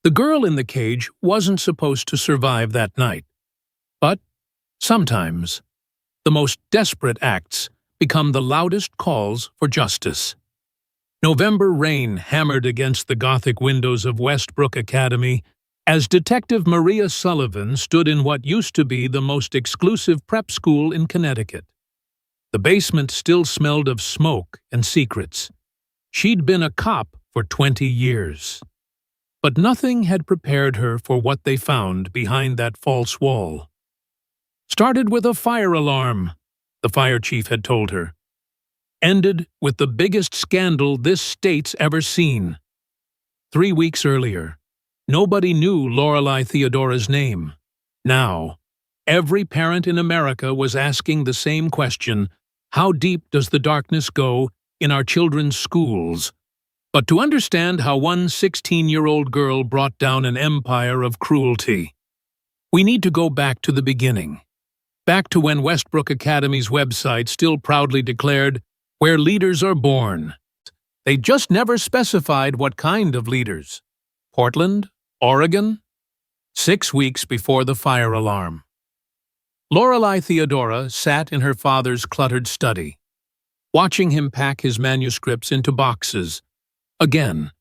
The girl in the cage wasn't supposed to survive that night. But sometimes, the most desperate acts become the loudest calls for justice. November rain hammered against the Gothic windows of Westbrook Academy as Detective Maria Sullivan stood in what used to be the most exclusive prep school in Connecticut. The basement still smelled of smoke and secrets. She'd been a cop for 20 years. But nothing had prepared her for what they found behind that false wall. Started with a fire alarm, the fire chief had told her. Ended with the biggest scandal this state's ever seen. 3 weeks earlier, nobody knew Lorelei Theodora's name. Now, every parent in America was asking the same question: how deep does the darkness go in our children's schools? But to understand how one 16-year-old girl brought down an empire of cruelty, we need to go back to the beginning. Back to when Westbrook Academy's website still proudly declared, "Where leaders are born." They just never specified what kind of leaders. Portland? Oregon? 6 weeks before the fire alarm. Lorelei Theodora sat in her father's cluttered study, watching him pack his manuscripts into boxes. Again,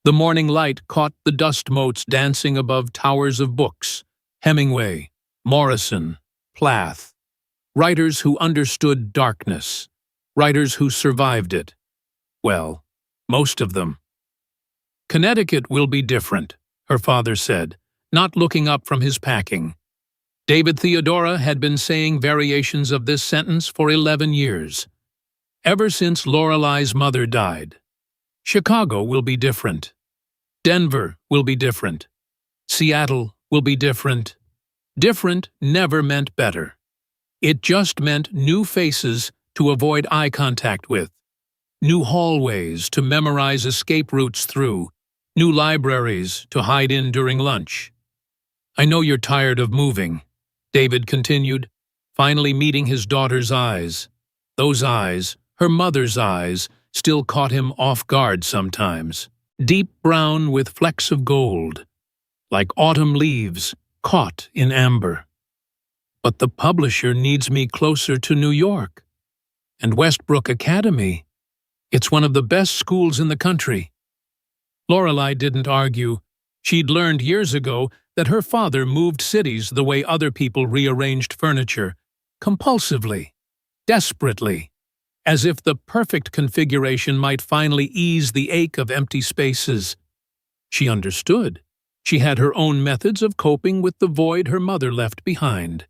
the morning light caught the dust motes dancing above towers of books. Hemingway, Morrison, Plath. Writers who understood darkness. Writers who survived it. Well, most of them. "Connecticut will be different," her father said, not looking up from his packing. David Theodora had been saying variations of this sentence for 11 years, ever since Lorelei's mother died. Chicago will be different. Denver will be different. Seattle will be different. Different never meant better. It just meant new faces to avoid eye contact with, new hallways to memorize escape routes through, new libraries to hide in during lunch. "I know you're tired of moving," David continued, finally meeting his daughter's eyes. Those eyes, her mother's eyes, still caught him off guard sometimes. Deep brown with flecks of gold, like autumn leaves caught in amber. "But the publisher needs me closer to New York. And Westbrook Academy, it's one of the best schools in the country." Lorelei didn't argue. She'd learned years ago that her father moved cities the way other people rearranged furniture, compulsively, desperately, as if the perfect configuration might finally ease the ache of empty spaces. She understood. She had her own methods of coping with the void her mother left behind.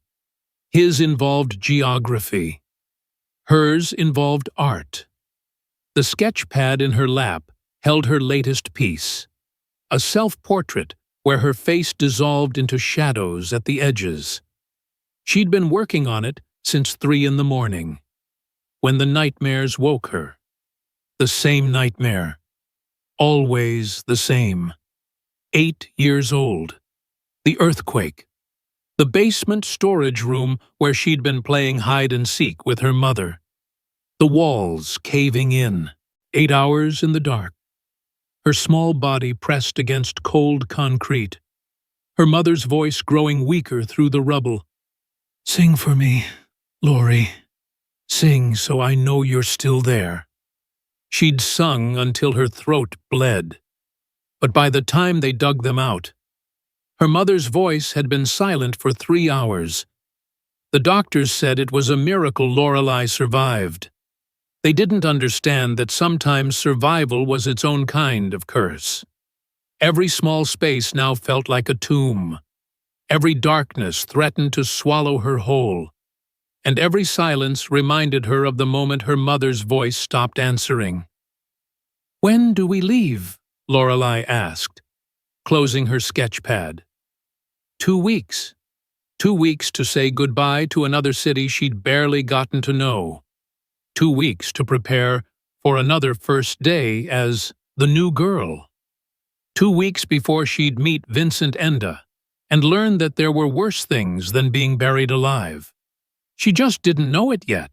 His involved geography. Hers involved art. The sketch pad in her lap held her latest piece, a self-portrait where her face dissolved into shadows at the edges. She'd been working on it since 3 in the morning, when the nightmares woke her. The same nightmare. Always the same. 8 years old. The earthquake. The basement storage room where she'd been playing hide-and-seek with her mother. The walls caving in. 8 hours in the dark. Her small body pressed against cold concrete. Her mother's voice growing weaker through the rubble. "Sing for me, Lori. Sing so I know you're still there." She'd sung until her throat bled. But by the time they dug them out, her mother's voice had been silent for 3 hours. The doctors said it was a miracle Lorelei survived. They didn't understand that sometimes survival was its own kind of curse. Every small space now felt like a tomb. Every darkness threatened to swallow her whole. And every silence reminded her of the moment her mother's voice stopped answering. "When do we leave?" Lorelei asked, closing her sketch pad. 2 weeks. 2 weeks to say goodbye to another city she'd barely gotten to know. 2 weeks to prepare for another first day as the new girl. 2 weeks before she'd meet Vincent Enda and learn that there were worse things than being buried alive. She just didn't know it yet.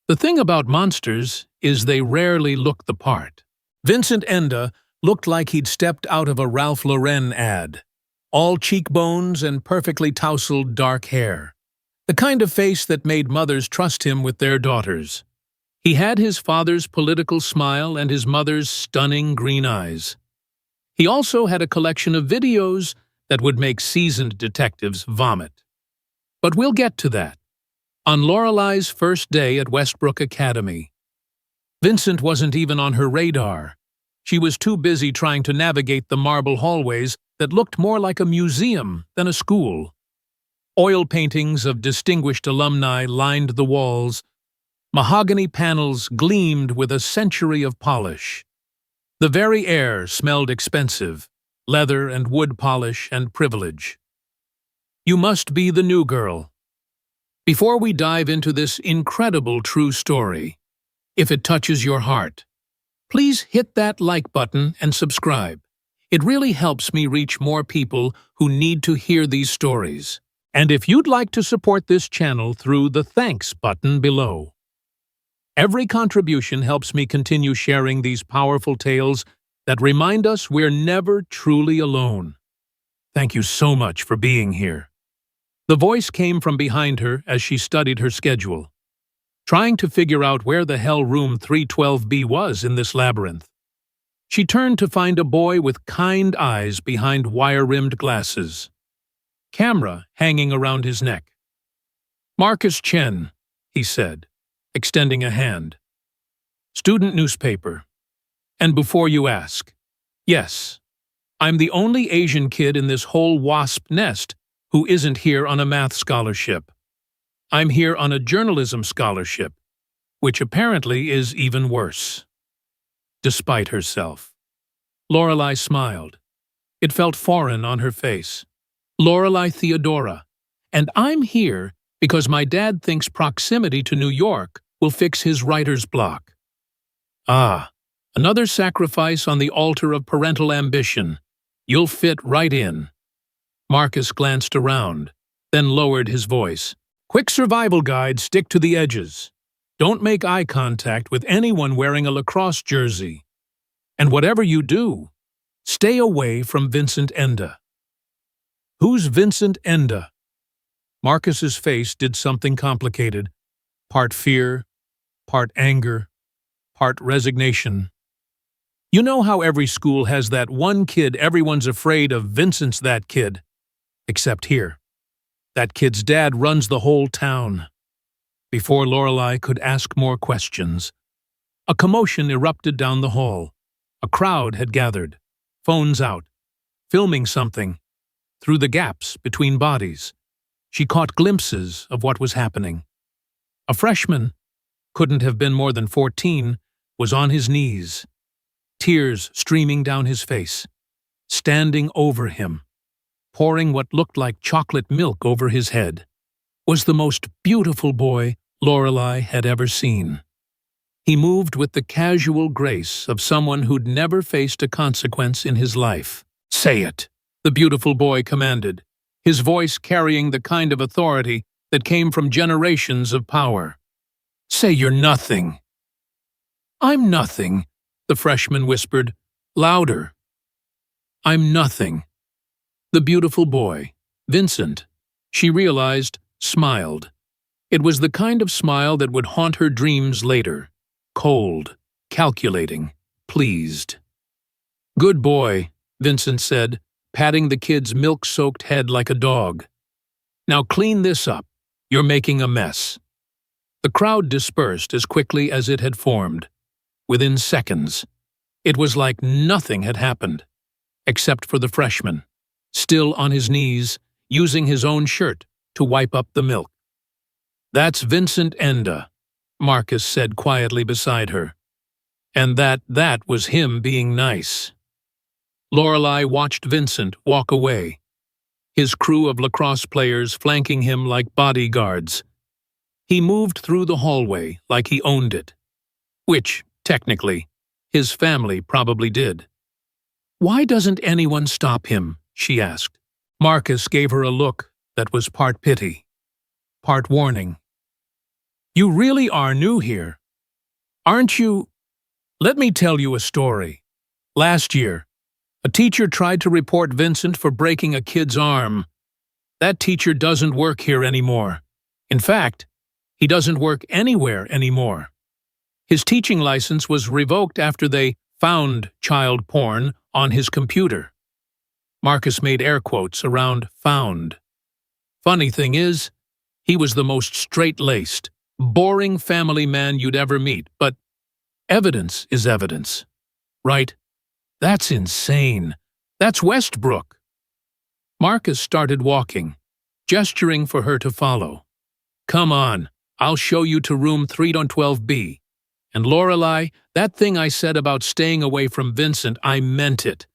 The thing about monsters is they rarely look the part. Vincent Enda looked like he'd stepped out of a Ralph Lauren ad. All cheekbones and perfectly tousled dark hair. The kind of face that made mothers trust him with their daughters. He had his father's political smile and his mother's stunning green eyes. He also had a collection of videos that would make seasoned detectives vomit. But we'll get to that. On Lorelai's first day at Westbrook Academy, Vincent wasn't even on her radar. She was too busy trying to navigate the marble hallways that looked more like a museum than a school. Oil paintings of distinguished alumni lined the walls. Mahogany panels gleamed with a century of polish. The very air smelled expensive, leather and wood polish and privilege. You must be the new girl. Before we dive into this incredible true story, if it touches your heart, please hit that like button and subscribe. It really helps me reach more people who need to hear these stories. And if you'd like to support this channel through the thanks button below. Every contribution helps me continue sharing these powerful tales that remind us we're never truly alone. Thank you so much for being here. The voice came from behind her as she studied her schedule, trying to figure out where the hell room 312B was in this labyrinth. She turned to find a boy with kind eyes behind wire-rimmed glasses. Camera hanging around his neck. Marcus Chen, he said, extending a hand. Student newspaper. And before you ask, yes, I'm the only Asian kid in this whole wasp nest who isn't here on a math scholarship. I'm here on a journalism scholarship, which apparently is even worse. Despite herself. Lorelai smiled. It felt foreign on her face. Lorelai Theodora, and I'm here because my dad thinks proximity to New York will fix his writer's block. Ah, another sacrifice on the altar of parental ambition. You'll fit right in. Marcus glanced around, then lowered his voice. Quick survival guide, stick to the edges. Don't make eye contact with anyone wearing a lacrosse jersey. And whatever you do, stay away from Vincent Enda. Who's Vincent Enda? Marcus's face did something complicated. Part fear, part anger, part resignation. You know how every school has that one kid everyone's afraid of? Vincent's that kid. Except here. That kid's dad runs the whole town. Before Lorelai could ask more questions, a commotion erupted down the hall. A crowd had gathered, phones out, filming something. Through the gaps between bodies, she caught glimpses of what was happening. A freshman, couldn't have been more than 14, was on his knees, tears streaming down his face, standing over him, pouring what looked like chocolate milk over his head, was the most beautiful boy Lorelai had ever seen. He moved with the casual grace of someone who'd never faced a consequence in his life. Say it, the beautiful boy commanded, his voice carrying the kind of authority that came from generations of power. Say you're nothing. I'm nothing, the freshman whispered, louder. I'm nothing. The beautiful boy, Vincent, she realized, smiled. It was the kind of smile that would haunt her dreams later. Cold, calculating, pleased. Good boy, Vincent said, patting the kid's milk-soaked head like a dog. Now clean this up. You're making a mess. The crowd dispersed as quickly as it had formed. Within seconds, it was like nothing had happened, except for the freshman, still on his knees, using his own shirt to wipe up the milk. That's Vincent Enda, Marcus said quietly beside her. And that was him being nice. Lorelai watched Vincent walk away, his crew of lacrosse players flanking him like bodyguards. He moved through the hallway like he owned it, which, technically, his family probably did. Why doesn't anyone stop him? She asked. Marcus gave her a look that was part pity, part warning. You really are new here, aren't you? Let me tell you a story. Last year, a teacher tried to report Vincent for breaking a kid's arm. That teacher doesn't work here anymore. In fact, he doesn't work anywhere anymore. His teaching license was revoked after they found child porn on his computer. Marcus made air quotes around found. Funny thing is, he was the most straight-laced, boring family man you'd ever meet, but evidence is evidence, right? That's insane. That's Westbrook. Marcus started walking, gesturing for her to follow. Come on, I'll show you to room 312B. And Lorelei, that thing I said about staying away from Vincent, I meant it.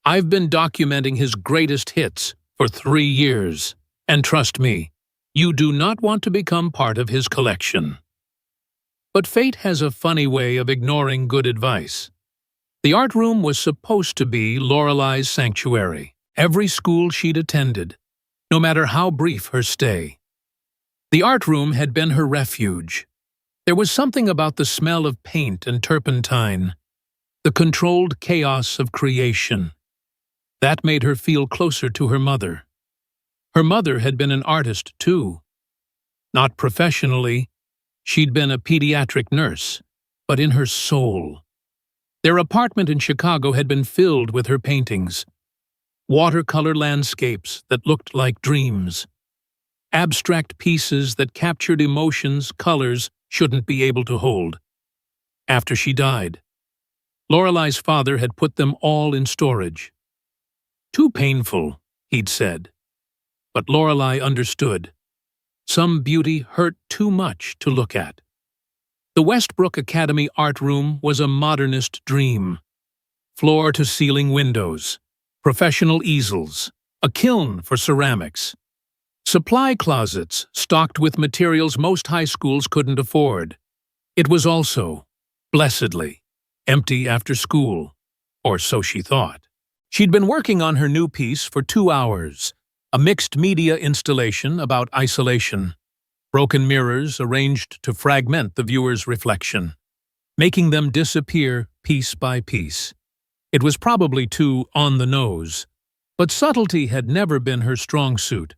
I've been documenting his greatest hits for 3 years. And trust me, you do not want to become part of his collection. But fate has a funny way of ignoring good advice. The art room was supposed to be Lorelei's sanctuary. Every school she'd attended, no matter how brief her stay. The art room had been her refuge. There was something about the smell of paint and turpentine, the controlled chaos of creation. That made her feel closer to her mother. Her mother had been an artist, too. Not professionally, she'd been a pediatric nurse, but in her soul. Their apartment in Chicago had been filled with her paintings. Watercolor landscapes that looked like dreams. Abstract pieces that captured emotions colors shouldn't be able to hold. After she died, Lorelei's father had put them all in storage. Too painful, he'd said. But Lorelei understood. Some beauty hurt too much to look at. The Westbrook Academy art room was a modernist dream. Floor-to-ceiling windows, professional easels, a kiln for ceramics. Supply closets stocked with materials most high schools couldn't afford. It was also, blessedly, empty after school, or so she thought. She'd been working on her new piece for 2 hours, a mixed-media installation about isolation. Broken mirrors arranged to fragment the viewer's reflection, making them disappear piece by piece. It was probably too on the nose, but subtlety had never been her strong suit.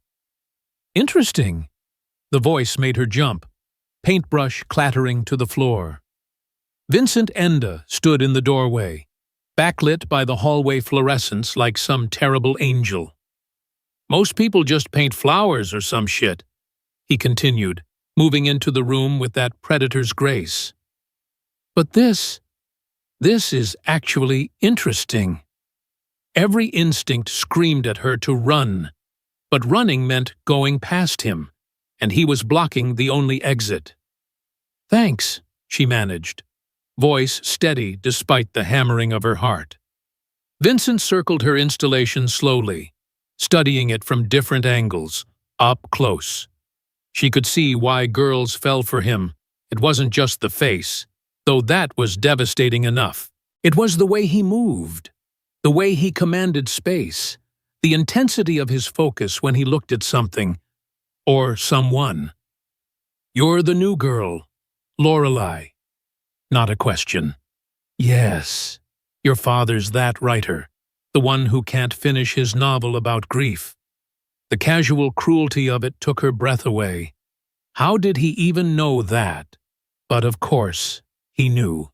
Interesting. The voice made her jump, paintbrush clattering to the floor. Vincent Enda stood in the doorway, backlit by the hallway fluorescence like some terrible angel. Most people just paint flowers or some shit, he continued, moving into the room with that predator's grace. But this is actually interesting. Every instinct screamed at her to run. But running meant going past him, and he was blocking the only exit. Thanks, she managed, voice steady despite the hammering of her heart. Vincent circled her installation slowly, studying it from different angles, up close. She could see why girls fell for him. It wasn't just the face, though that was devastating enough. It was the way he moved, the way he commanded space. The intensity of his focus when he looked at something, or someone. You're the new girl, Lorelei. Not a question. Yes, your father's that writer, the one who can't finish his novel about grief. The casual cruelty of it took her breath away. How did he even know that? But of course, he knew.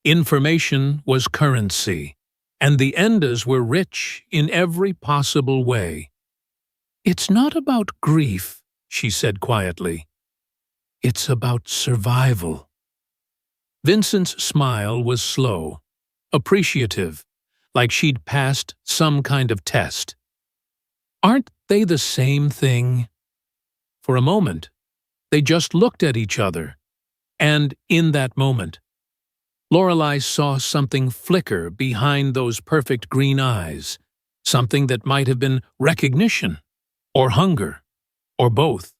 Information was currency. And the Endas were rich in every possible way. It's not about grief, she said quietly. It's about survival. Vincent's smile was slow, appreciative, like she'd passed some kind of test. Aren't they the same thing? For a moment, they just looked at each other, and in that moment, Lorelei saw something flicker behind those perfect green eyes, something that might have been recognition, or hunger, or both.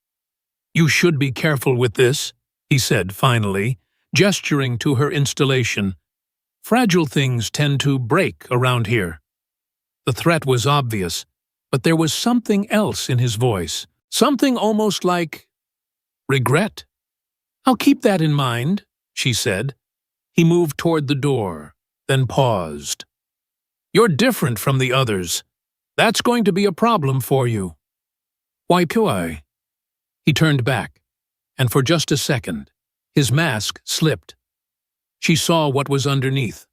You should be careful with this, he said finally, gesturing to her installation. Fragile things tend to break around here. The threat was obvious, but there was something else in his voice, something almost like regret. I'll keep that in mind, she said. He moved toward the door, then paused. You're different from the others. That's going to be a problem for you." "Why could I?" He turned back, and for just a second, his mask slipped. She saw what was underneath,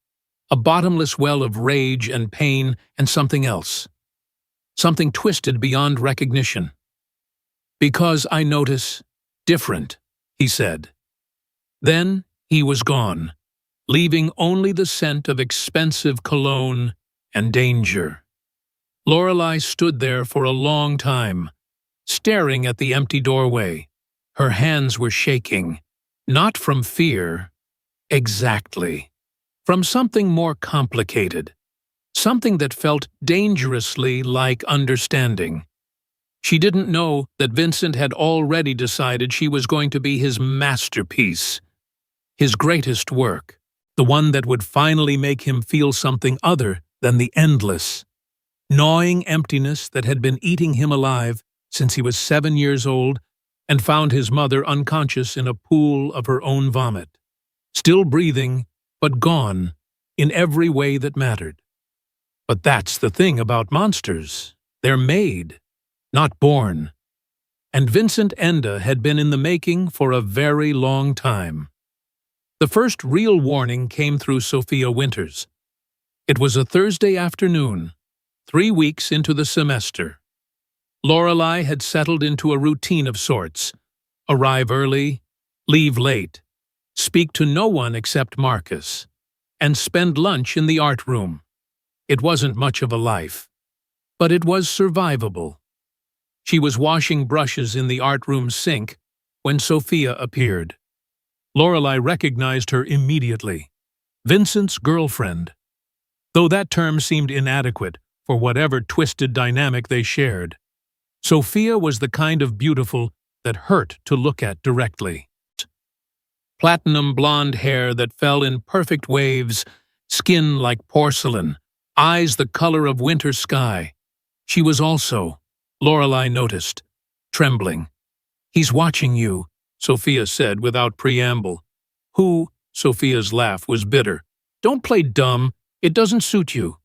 a bottomless well of rage and pain and something else. Something twisted beyond recognition. "Because I notice different," he said. Then he was gone, leaving only the scent of expensive cologne and danger. Lorelei stood there for a long time, staring at the empty doorway. Her hands were shaking, not from fear, exactly, from something more complicated, something that felt dangerously like understanding. She didn't know that Vincent had already decided she was going to be his masterpiece, his greatest work, the one that would finally make him feel something other than the endless, gnawing emptiness that had been eating him alive since he was 7 years old and found his mother unconscious in a pool of her own vomit, still breathing, but gone in every way that mattered. But that's the thing about monsters. They're made, not born. And Vincent Enda had been in the making for a very long time. The first real warning came through Sophia Winters. It was a Thursday afternoon, 3 weeks into the semester. Lorelei had settled into a routine of sorts: arrive early, leave late, speak to no one except Marcus, and spend lunch in the art room. It wasn't much of a life, but it was survivable. She was washing brushes in the art room sink when Sophia appeared. Lorelei recognized her immediately. Vincent's girlfriend. Though that term seemed inadequate for whatever twisted dynamic they shared, Sophia was the kind of beautiful that hurt to look at directly. Platinum blonde hair that fell in perfect waves, skin like porcelain, eyes the color of winter sky. She was also, Lorelei noticed, trembling. "He's watching you," Sophia said without preamble. "Who?" Sophia's laugh was bitter. "Don't play dumb. It doesn't suit you."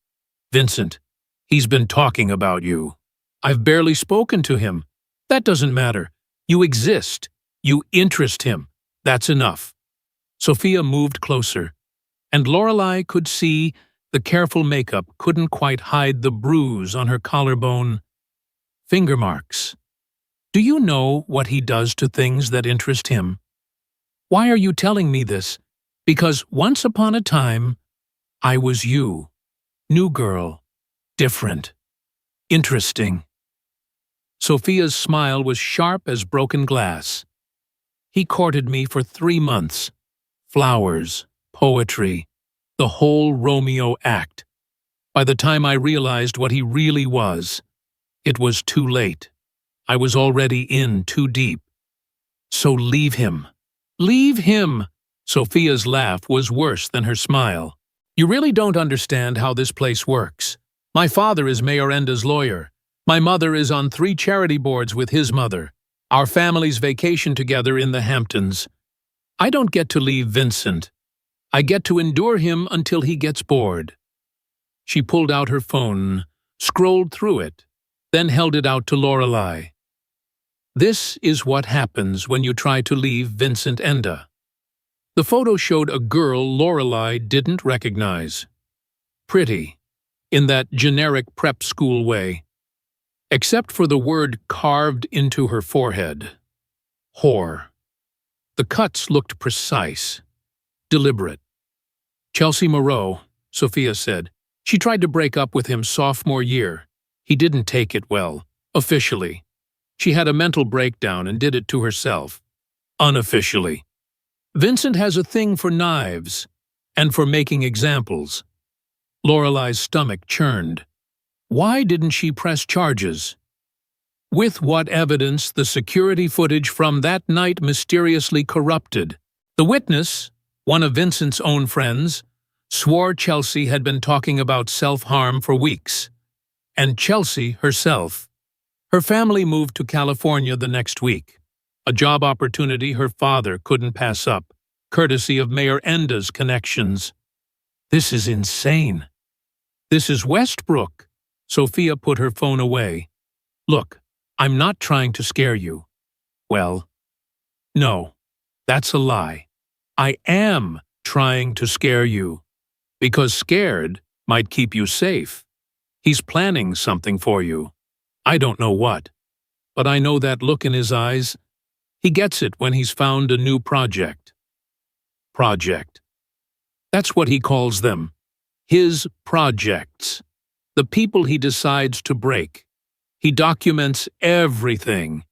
"Vincent. He's been talking about you." "I've barely spoken to him." "That doesn't matter. You exist. You interest him. That's enough." Sophia moved closer, and Lorelei could see the careful makeup couldn't quite hide the bruise on her collarbone. Finger marks. "Do you know what he does to things that interest him?" "Why are you telling me this?" "Because once upon a time, I was you. New girl. Different. Interesting." Sophia's smile was sharp as broken glass. "He courted me for 3 months. Flowers, poetry, the whole Romeo act. By the time I realized what he really was, it was too late. I was already in too deep. So leave him. Leave him!" Sophia's laugh was worse than her smile. "You really don't understand how this place works. My father is Mayor Enda's lawyer. My mother is on 3 charity boards with his mother. Our families vacation together in the Hamptons. I don't get to leave Vincent. I get to endure him until he gets bored." She pulled out her phone, scrolled through it, then held it out to Lorelei. "This is what happens when you try to leave Vincent Enda." The photo showed a girl Lorelei didn't recognize. Pretty, in that generic prep school way, except for the word carved into her forehead. Whore. The cuts looked precise, deliberate. "Chelsea Moreau," Sophia said. "She tried to break up with him sophomore year. He didn't take it well, officially. She had a mental breakdown and did it to herself, unofficially. Vincent has a thing for knives and for making examples." Lorelei's stomach churned. Why didn't she press charges? With what evidence the security footage from that night mysteriously corrupted? The witness, one of Vincent's own friends, swore Chelsea had been talking about self-harm for weeks. And Chelsea herself. Her family moved to California the next week, a job opportunity her father couldn't pass up, courtesy of Mayor Enda's connections. This is insane. "This is Westbrook." Sophia put her phone away. "Look, I'm not trying to scare you." "Well, no, that's a lie. I am trying to scare you, because scared might keep you safe. He's planning something for you. I don't know what, but I know that look in his eyes. He gets it when he's found a new project. Project. That's what he calls them. His projects. The people he decides to break. He documents everything.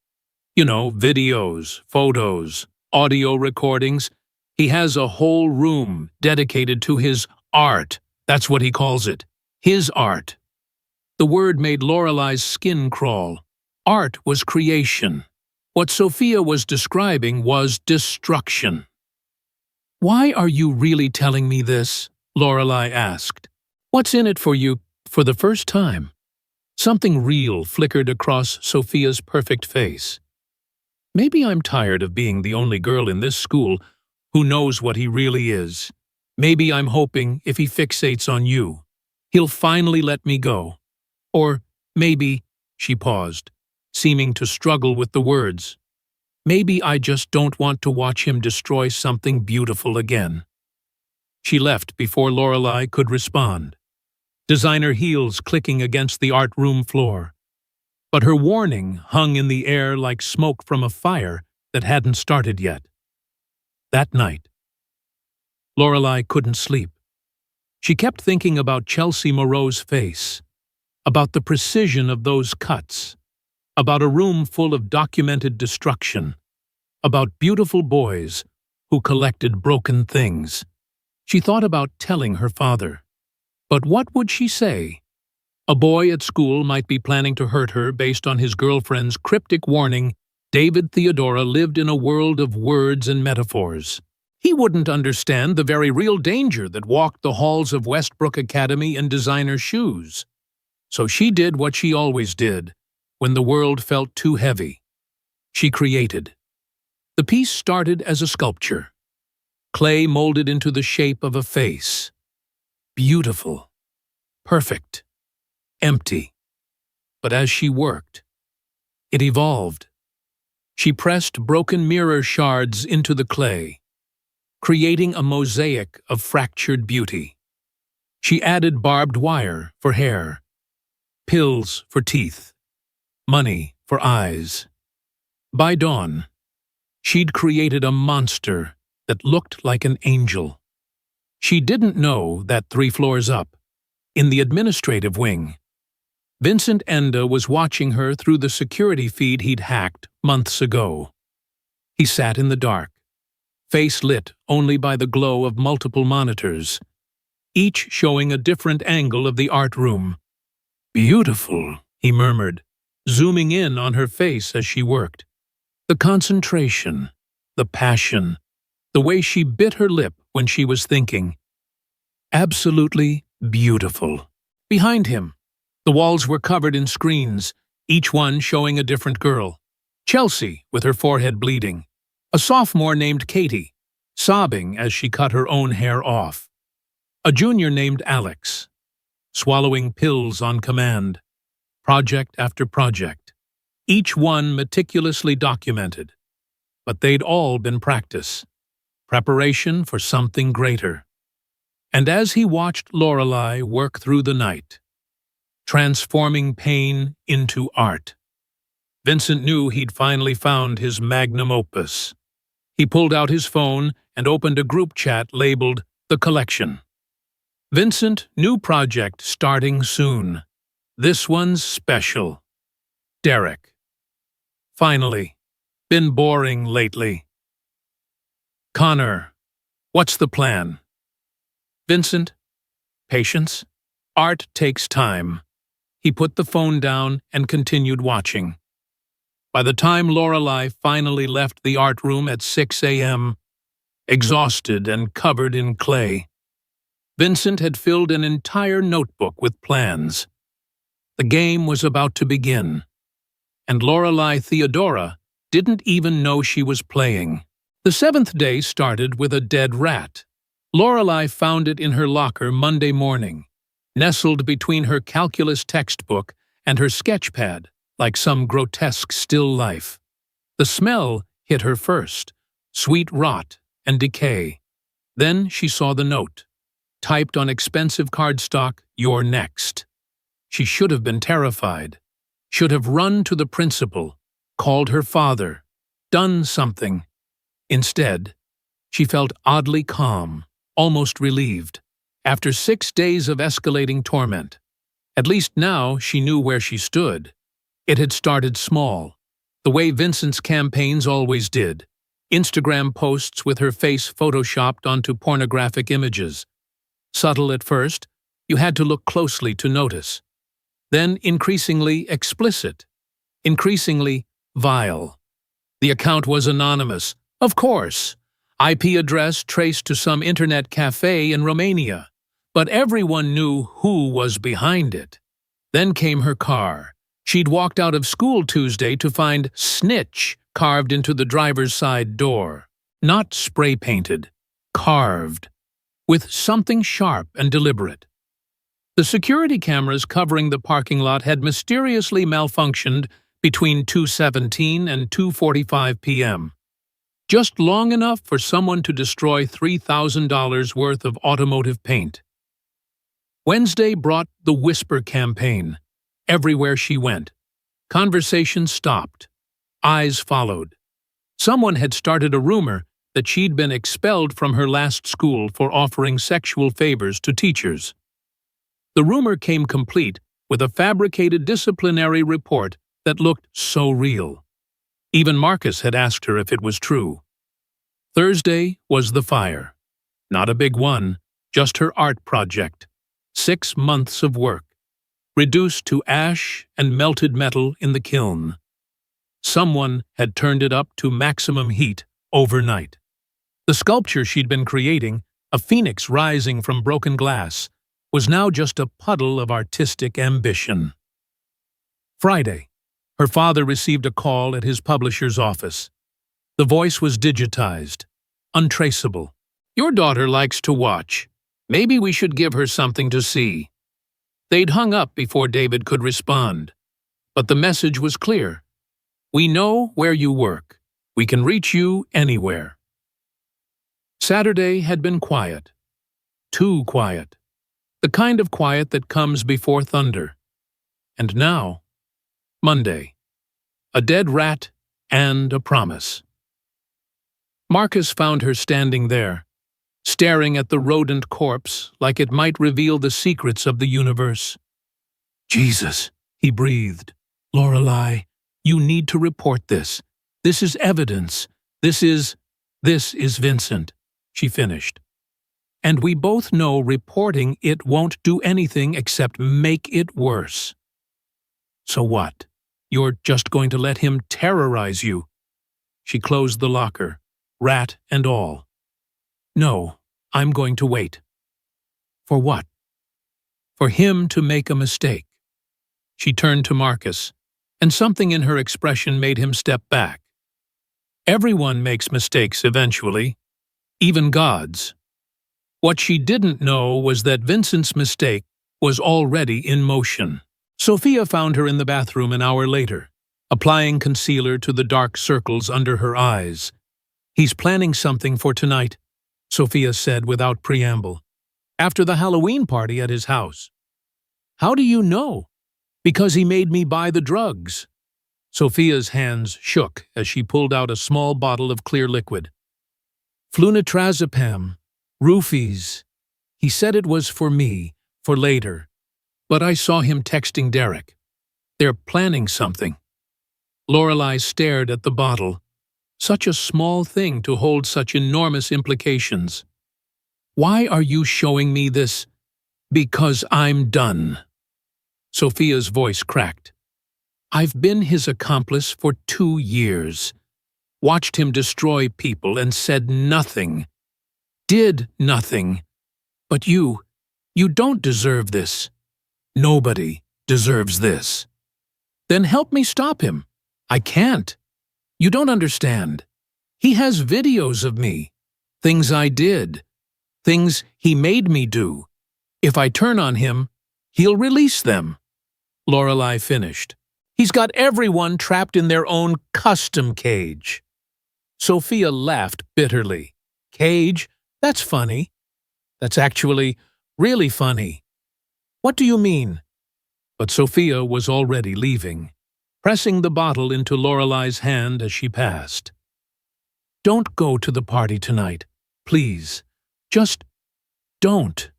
You know, videos, photos, audio recordings. He has a whole room dedicated to his art. That's what he calls it. His art. The word made Lorelai's skin crawl. Art was creation. What Sophia was describing was destruction. "Why are you really telling me this?" Lorelai asked. "What's in it for you for the first time?" Something real flickered across Sophia's perfect face. "Maybe I'm tired of being the only girl in this school who knows what he really is. Maybe I'm hoping if he fixates on you, he'll finally let me go. Or maybe," she paused, seeming to struggle with the words, "maybe I just don't want to watch him destroy something beautiful again." She left before Lorelai could respond, designer heels clicking against the art room floor. But her warning hung in the air like smoke from a fire that hadn't started yet. That night, Lorelai couldn't sleep. She kept thinking about Chelsea Moreau's face, about the precision of those cuts, about a room full of documented destruction, about beautiful boys who collected broken things. She thought about telling her father. But what would she say? A boy at school might be planning to hurt her based on his girlfriend's cryptic warning. David Theodora lived in a world of words and metaphors. He wouldn't understand the very real danger that walked the halls of Westbrook Academy in designer shoes. So she did what she always did when the world felt too heavy. She created. The piece started as a sculpture. Clay molded into the shape of a face. Beautiful. Perfect. Empty. But as she worked, it evolved. She pressed broken mirror shards into the clay, creating a mosaic of fractured beauty. She added barbed wire for hair, pills for teeth, money for eyes. By dawn, she'd created a monster that looked like an angel. She didn't know that 3 floors up, in the administrative wing, Vincent Enda was watching her through the security feed he'd hacked months ago. He sat in the dark, face lit only by the glow of multiple monitors, each showing a different angle of the art room. "Beautiful," he murmured, zooming in on her face as she worked. The concentration, the passion, the way she bit her lip when she was thinking. Absolutely beautiful. Behind him, the walls were covered in screens, each one showing a different girl. Chelsea, with her forehead bleeding. A sophomore named Katie, sobbing as she cut her own hair off. A junior named Alex, swallowing pills on command. Project after project, each one meticulously documented. But they'd all been practice, preparation for something greater. And as he watched Lorelai work through the night, transforming pain into art, Vincent knew he'd finally found his magnum opus. He pulled out his phone and opened a group chat labeled The Collection. "Vincent, new project starting soon. This one's special. Derek. Finally. Been boring lately. Connor. What's the plan?" "Vincent, patience. Art takes time." He put the phone down and continued watching. By the time Lorelai finally left the art room at 6 a.m., exhausted and covered in clay, Vincent had filled an entire notebook with plans. The game was about to begin, and Lorelai Theodora didn't even know she was playing. The 7th day started with a dead rat. Lorelai found it in her locker Monday morning, nestled between her calculus textbook and her sketch pad like some grotesque still life. The smell hit her first, sweet rot and decay. Then she saw the note, typed on expensive cardstock, "You're next." She should have been terrified, should have run to the principal, called her father, done something. Instead, she felt oddly calm, almost relieved, after 6 days of escalating torment. At least now she knew where she stood. It had started small, the way Vincent's campaigns always did. Instagram posts with her face photoshopped onto pornographic images. Subtle at first, you had to look closely to notice. Then increasingly explicit, increasingly vile. The account was anonymous, of course. IP address traced to some internet cafe in Romania. But everyone knew who was behind it. Then came her car. She'd walked out of school Tuesday to find "snitch" carved into the driver's side door. Not spray-painted, carved, with something sharp and deliberate. The security cameras covering the parking lot had mysteriously malfunctioned between 2:17 and 2:45 p.m. Just long enough for someone to destroy $3,000 worth of automotive paint. Wednesday brought the Whisper campaign. Everywhere she went. Conversation stopped. Eyes followed. Someone had started a rumor that she'd been expelled from her last school for offering sexual favors to teachers. The rumor came complete with a fabricated disciplinary report that looked so real. Even Marcus had asked her if it was true. Thursday was the fire. Not a big one, just her art project. 6 months of work, reduced to ash and melted metal in the kiln. Someone had turned it up to maximum heat overnight. The sculpture she'd been creating, a phoenix rising from broken glass, was now just a puddle of artistic ambition. Friday, her father received a call at his publisher's office. The voice was digitized, untraceable. "Your daughter likes to watch. Maybe we should give her something to see." They'd hung up before David could respond. But the message was clear. "We know where you work. We can reach you anywhere." Saturday had been quiet. Too quiet. The kind of quiet that comes before thunder. And now, Monday. A dead rat and a promise. Marcus found her standing there, staring at the rodent corpse like it might reveal the secrets of the universe. "Jesus," he breathed. "Lorelei, you need to report this. This is evidence. This is Vincent," she finished. "And we both know reporting it won't do anything except make it worse." "So what? You're just going to let him terrorize you?" She closed the locker, rat and all. "No, I'm going to wait." "For what?" "For him to make a mistake." She turned to Marcus, and something in her expression made him step back. Everyone makes mistakes eventually, even gods. What she didn't know was that Vincent's mistake was already in motion. Sophia found her in the bathroom an hour later, applying concealer to the dark circles under her eyes. "He's planning something for tonight," Sophia said without preamble. "After the Halloween party at his house." "How do you know?" "Because he made me buy the drugs." Sophia's hands shook as she pulled out a small bottle of clear liquid. "Flunitrazepam. Roofies. He said it was for me, for later. But I saw him texting Derek. They're planning something." Lorelei stared at the bottle. Such a small thing to hold such enormous implications. "Why are you showing me this?" "Because I'm done." Sophia's voice cracked. "I've been his accomplice for 2 years. Watched him destroy people and said nothing. Did nothing. But you don't deserve this. Nobody deserves this." "Then help me stop him." "I can't. You don't understand. He has videos of me. Things I did. Things he made me do. If I turn on him, He'll release them, Lorelei finished. He's got everyone trapped in their own custom cage. Sophia laughed bitterly. Cage? That's funny. That's actually really funny. What do you mean? But Sophia was already leaving, pressing the bottle into Lorelei's hand as she passed. Don't go to the party tonight, please. Just don't.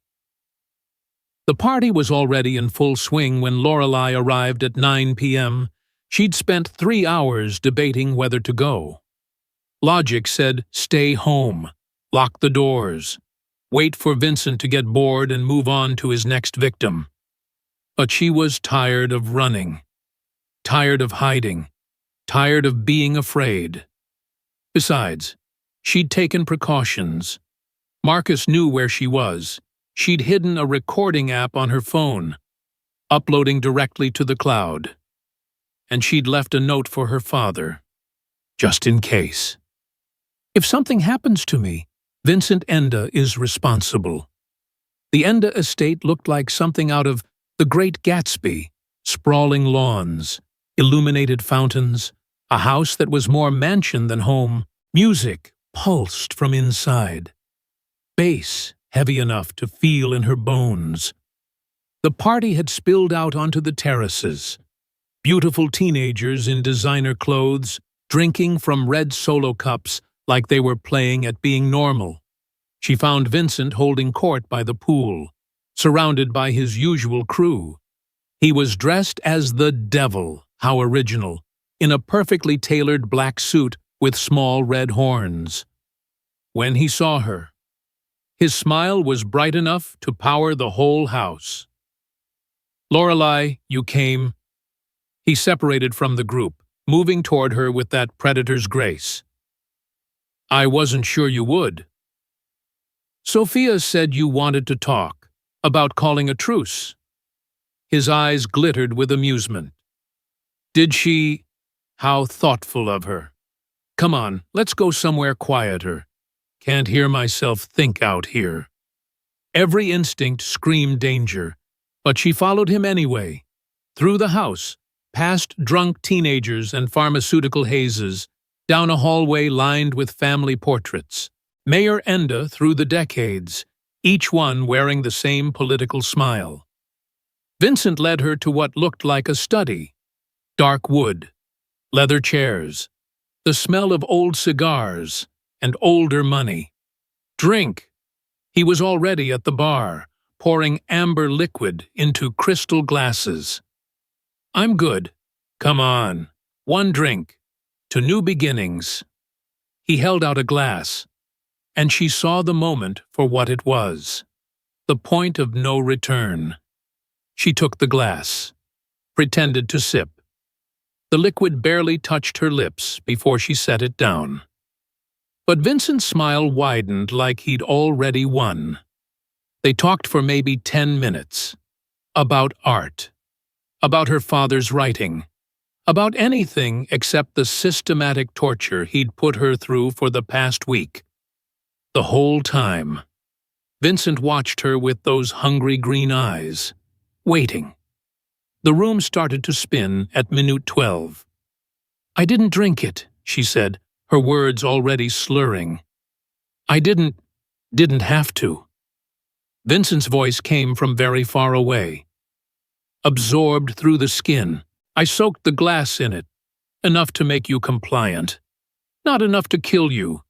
The party was already in full swing when Lorelei arrived at 9 p.m. She'd spent 3 hours debating whether to go. Logic said stay home, lock the doors, wait for Vincent to get bored and move on to his next victim. But she was tired of running, tired of hiding, tired of being afraid. Besides, she'd taken precautions. Marcus knew where she was. She'd hidden a recording app on her phone, uploading directly to the cloud. And she'd left a note for her father, just in case. If something happens to me, Vincent Enda is responsible. The Enda estate looked like something out of The Great Gatsby, sprawling lawns, illuminated fountains, a house that was more mansion than home, music pulsed from inside, bass heavy enough to feel in her bones. The party had spilled out onto the terraces, beautiful teenagers in designer clothes, drinking from red Solo cups like they were playing at being normal. She found Vincent holding court by the pool, surrounded by his usual crew. He was dressed as the devil, how original, in a perfectly tailored black suit with small red horns. When he saw her, his smile was bright enough to power the whole house. Lorelei, you came. He separated from the group, moving toward her with that predator's grace. I wasn't sure you would. Sophia said you wanted to talk, about calling a truce. His eyes glittered with amusement. Did she? How thoughtful of her. Come on, let's go somewhere quieter. Can't hear myself think out here. Every instinct screamed danger, but she followed him anyway. Through the house, past drunk teenagers and pharmaceutical hazes, down a hallway lined with family portraits. Mayor Enda through the decades, each one wearing the same political smile. Vincent led her to what looked like a study. Dark wood, leather chairs, the smell of old cigars, and older money. Drink. He was already at the bar, pouring amber liquid into crystal glasses. I'm good. Come on. One drink. To new beginnings. He held out a glass, and she saw the moment for what it was. The point of no return. She took the glass, pretended to sip. The liquid barely touched her lips before she set it down. But Vincent's smile widened like he'd already won. They talked for maybe 10 minutes. About art. About her father's writing. About anything except the systematic torture he'd put her through for the past week. The whole time, Vincent watched her with those hungry green eyes, waiting. The room started to spin at minute 12. I didn't drink it, she said, her words already slurring. I didn't have to. Vincent's voice came from very far away. Absorbed through the skin, I soaked the glass in it, enough to make you compliant. Not enough to kill you.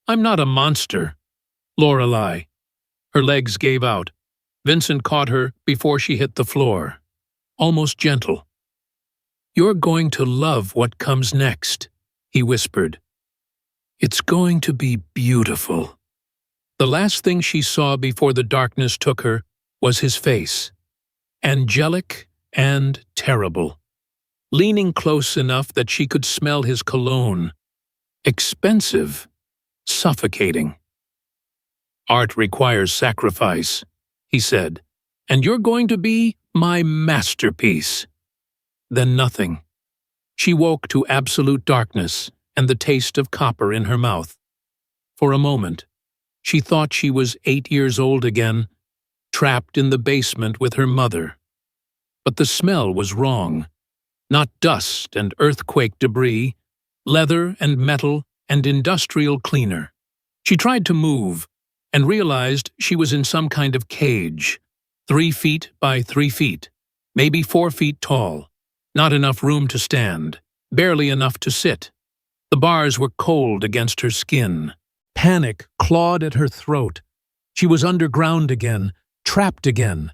I'm not a monster. Lorelei. Her legs gave out. Vincent caught her before she hit the floor. Almost gentle. You're going to love what comes next, he whispered. It's going to be beautiful. The last thing she saw before the darkness took her was his face. Angelic and terrible. Leaning close enough that she could smell his cologne. Expensive. Suffocating. Art requires sacrifice, he said, and you're going to be my masterpiece. Then nothing. She woke to absolute darkness and the taste of copper in her mouth. For a moment, she thought she was 8 years old again, trapped in the basement with her mother. But the smell was wrong. Not dust and earthquake debris, leather and metal and industrial cleaner. She tried to move and realized she was in some kind of cage, 3 feet by 3 feet, maybe 4 feet tall. Not enough room to stand, barely enough to sit. The bars were cold against her skin. Panic clawed at her throat. She was underground again, trapped again.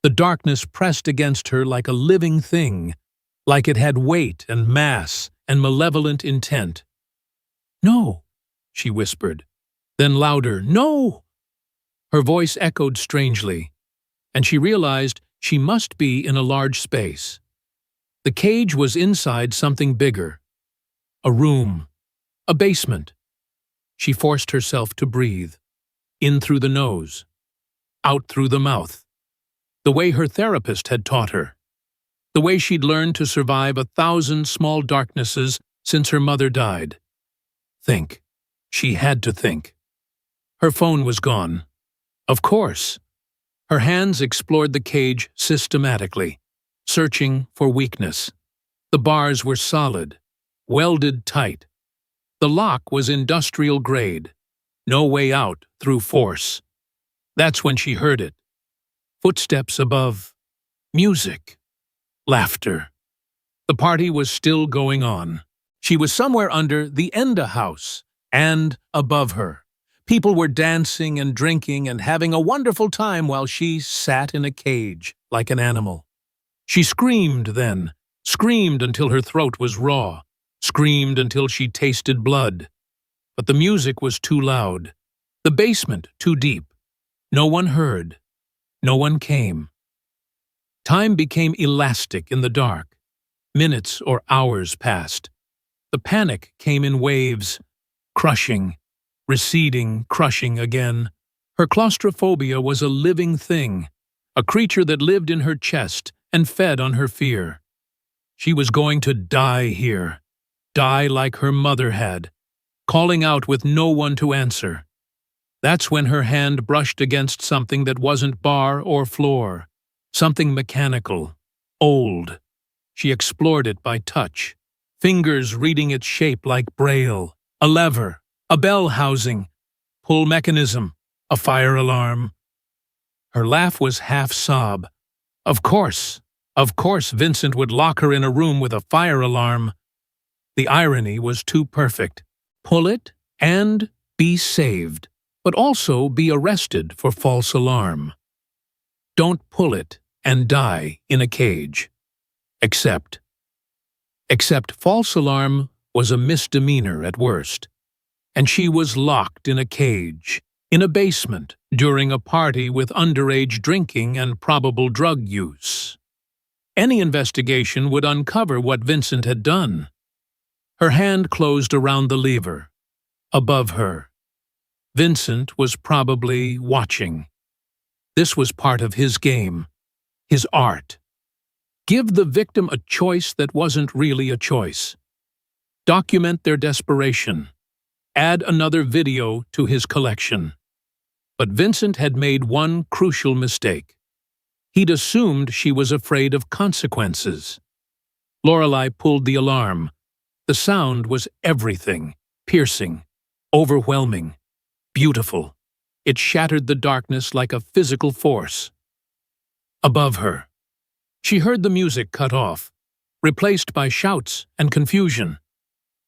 The darkness pressed against her like a living thing, like it had weight and mass and malevolent intent. "No," she whispered. Then louder, "No!" Her voice echoed strangely, and she realized she must be in a large space. The cage was inside something bigger. A room. A basement. She forced herself to breathe. In through the nose. Out through the mouth. The way her therapist had taught her. The way she'd learned to survive 1,000 small darknesses since her mother died. Think. She had to think. Her phone was gone. Of course. Her hands explored the cage systematically, searching for weakness. The bars were solid, welded tight. The lock was industrial grade. No way out through force. That's when she heard it. Footsteps above. Music. Laughter. The party was still going on. She was somewhere under the Enda house, and above her. People were dancing and drinking and having a wonderful time while she sat in a cage like an animal. She screamed then, screamed until her throat was raw, screamed until she tasted blood. But the music was too loud, the basement too deep. No one heard. No one came. Time became elastic in the dark. Minutes or hours passed. The panic came in waves, crushing, receding, crushing again. Her claustrophobia was a living thing, a creature that lived in her chest and fed on her fear. She was going to die here, die like her mother had, calling out with no one to answer. That's when her hand brushed against something that wasn't bar or floor, something mechanical, old. She explored it by touch, fingers reading its shape like braille, a lever, a bell housing, pull mechanism, a fire alarm. Her laugh was half sob. Of course Vincent would lock her in a room with a fire alarm. The irony was too perfect. Pull it and be saved, but also be arrested for false alarm. Don't pull it and die in a cage. Except false alarm was a misdemeanor at worst. And she was locked in a cage, in a basement, during a party with underage drinking and probable drug use. Any investigation would uncover what Vincent had done. Her hand closed around the lever. Above her. Vincent was probably watching. This was part of his game, his art. Give the victim a choice that wasn't really a choice. Document their desperation. Add another video to his collection. But Vincent had made one crucial mistake. He'd assumed she was afraid of consequences. Lorelei pulled the alarm. The sound was everything, piercing, overwhelming, beautiful. It shattered the darkness like a physical force. Above her. She heard the music cut off, replaced by shouts and confusion.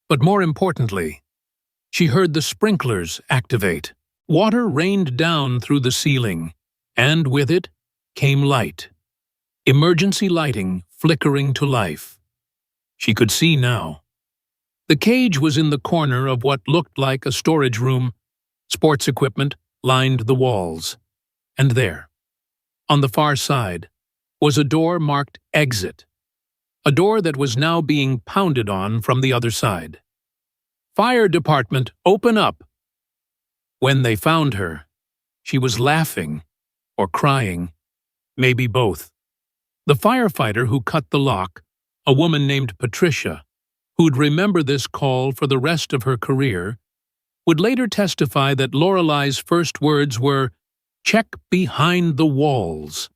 But more importantly, she heard the sprinklers activate. Water rained down through the ceiling, and with it came light. Emergency lighting flickering to life. She could see now. The cage was in the corner of what looked like a storage room. Sports equipment lined the walls. And there, on the far side, was a door marked Exit. A door that was now being pounded on from the other side. "Fire department, open up!" When they found her, she was laughing or crying, maybe both. The firefighter who cut the lock, a woman named Patricia, who'd remember this call for the rest of her career, would later testify that Lorelei's first words were, "Check behind the walls."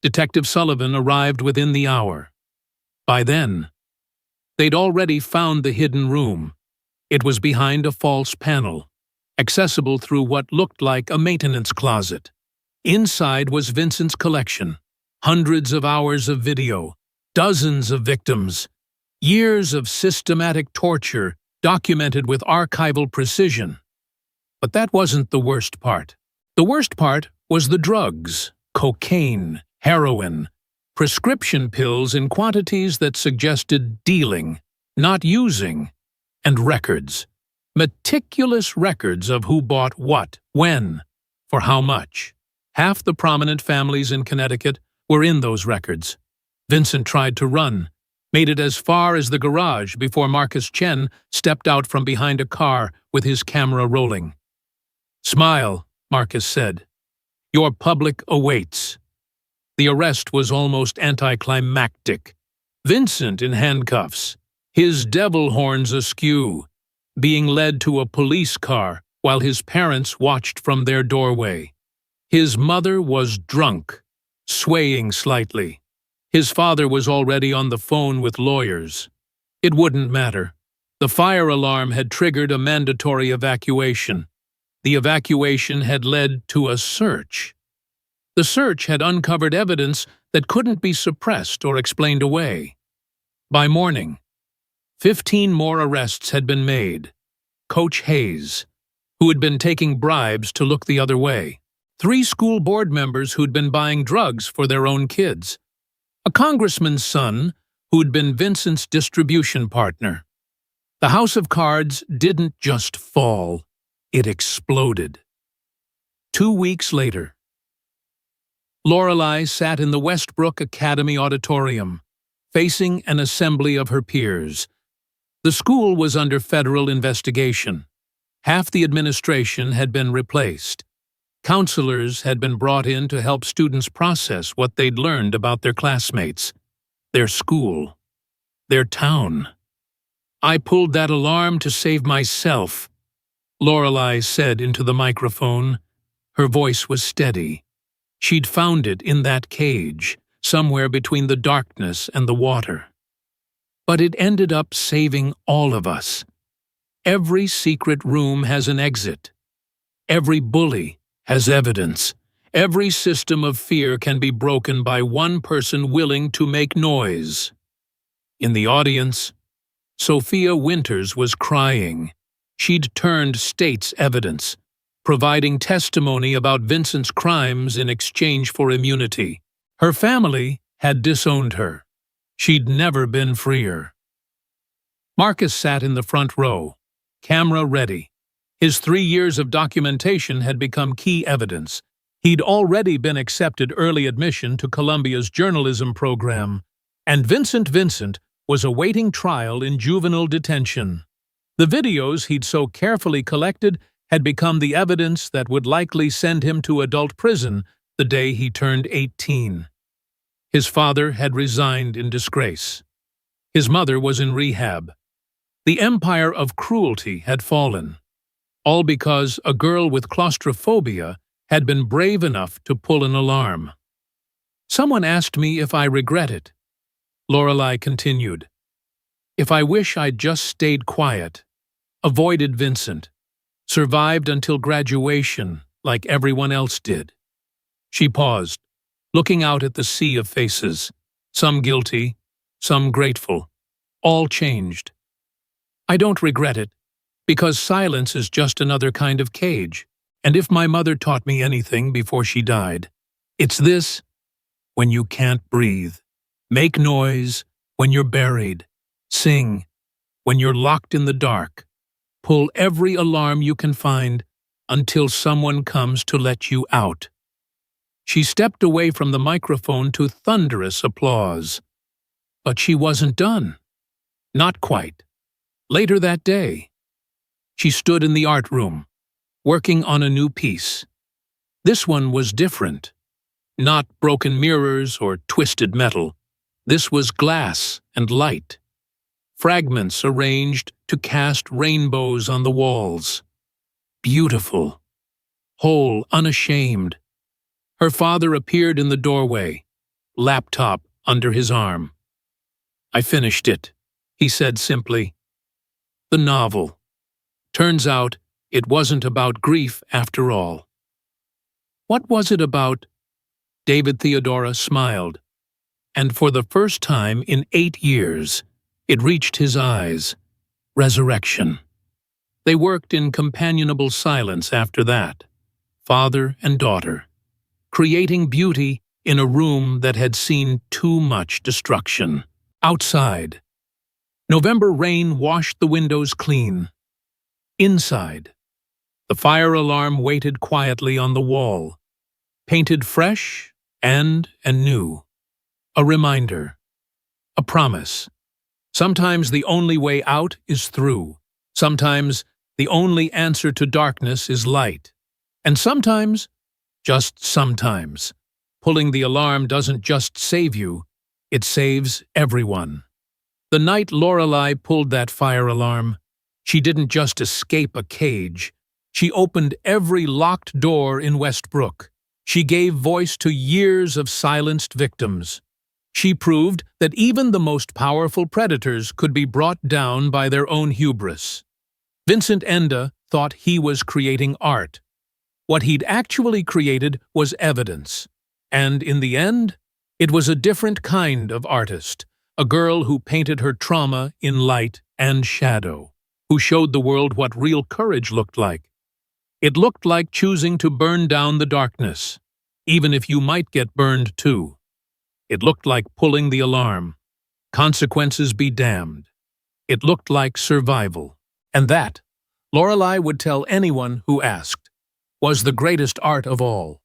Detective Sullivan arrived within the hour. By then, they'd already found the hidden room. It was behind a false panel, accessible through what looked like a maintenance closet. Inside was Vincent's collection, hundreds of hours of video, dozens of victims, years of systematic torture documented with archival precision. But that wasn't the worst part. The worst part was the drugs, cocaine, heroin, prescription pills in quantities that suggested dealing, not using, and records. Meticulous records of who bought what, when, for how much. Half the prominent families in Connecticut were in those records. Vincent tried to run, made it as far as the garage before Marcus Chen stepped out from behind a car with his camera rolling. "Smile," Marcus said. "Your public awaits." The arrest was almost anticlimactic. Vincent in handcuffs, his devil horns askew, being led to a police car while his parents watched from their doorway. His mother was drunk, swaying slightly. His father was already on the phone with lawyers. It wouldn't matter. The fire alarm had triggered a mandatory evacuation. The evacuation had led to a search. The search had uncovered evidence that couldn't be suppressed or explained away. By morning, 15 more arrests had been made. Coach Hayes, who had been taking bribes to look the other way. 3 school board members who'd been buying drugs for their own kids. A congressman's son who'd been Vincent's distribution partner. The house of cards didn't just fall, it exploded. 2 weeks later, Lorelei sat in the Westbrook Academy auditorium, facing an assembly of her peers. The school was under federal investigation. Half the administration had been replaced. Counselors had been brought in to help students process what they'd learned about their classmates, their school, their town. "I pulled that alarm to save myself," Lorelei said into the microphone. Her voice was steady. She'd found it in that cage, somewhere between the darkness and the water. But it ended up saving all of us. Every secret room has an exit. Every bully has evidence. Every system of fear can be broken by one person willing to make noise. In the audience, Sophia Winters was crying. She'd turned state's evidence, providing testimony about Vincent's crimes in exchange for immunity. Her family had disowned her. She'd never been freer. Marcus sat in the front row, camera ready. His 3 years of documentation had become key evidence. He'd already been accepted early admission to Columbia's journalism program, and Vincent was awaiting trial in juvenile detention. The videos he'd so carefully collected had become the evidence that would likely send him to adult prison the day he turned 18. His father had resigned in disgrace. His mother was in rehab. The empire of cruelty had fallen. All because a girl with claustrophobia had been brave enough to pull an alarm. "Someone asked me if I regret it," Lorelei continued. "If I wish I'd just stayed quiet, avoided Vincent, survived until graduation like everyone else did." She paused, looking out at the sea of faces, some guilty, some grateful, all changed. "I don't regret it, because silence is just another kind of cage. And if my mother taught me anything before she died, it's this: when you can't breathe, make noise when you're buried, sing when you're locked in the dark, pull every alarm you can find until someone comes to let you out." She stepped away from the microphone to thunderous applause. But she wasn't done. Not quite. Later that day, she stood in the art room, working on a new piece. This one was different. Not broken mirrors or twisted metal. This was glass and light. Fragments arranged to cast rainbows on the walls. Beautiful. Whole, unashamed. Her father appeared in the doorway, laptop under his arm. "I finished it," he said simply. The novel. Turns out it wasn't about grief after all. What was it about? David Theodora smiled, and for the first time in 8 years, it reached his eyes. Resurrection. They worked in companionable silence after that, father and daughter, creating beauty in a room that had seen too much destruction. Outside, November rain washed the windows clean. Inside, the fire alarm waited quietly on the wall, painted fresh and new. A reminder, a promise. Sometimes the only way out is through. Sometimes the only answer to darkness is light. And sometimes, just sometimes, pulling the alarm doesn't just save you, it saves everyone. The night Lorelei pulled that fire alarm, she didn't just escape a cage. She opened every locked door in Westbrook. She gave voice to years of silenced victims. She proved that even the most powerful predators could be brought down by their own hubris. Vincent Enda thought he was creating art. What he'd actually created was evidence. And in the end, it was a different kind of artist, a girl who painted her trauma in light and shadow, who showed the world what real courage looked like. It looked like choosing to burn down the darkness, even if you might get burned too. It looked like pulling the alarm. Consequences be damned. It looked like survival. And that, Lorelei would tell anyone who asked, was the greatest art of all.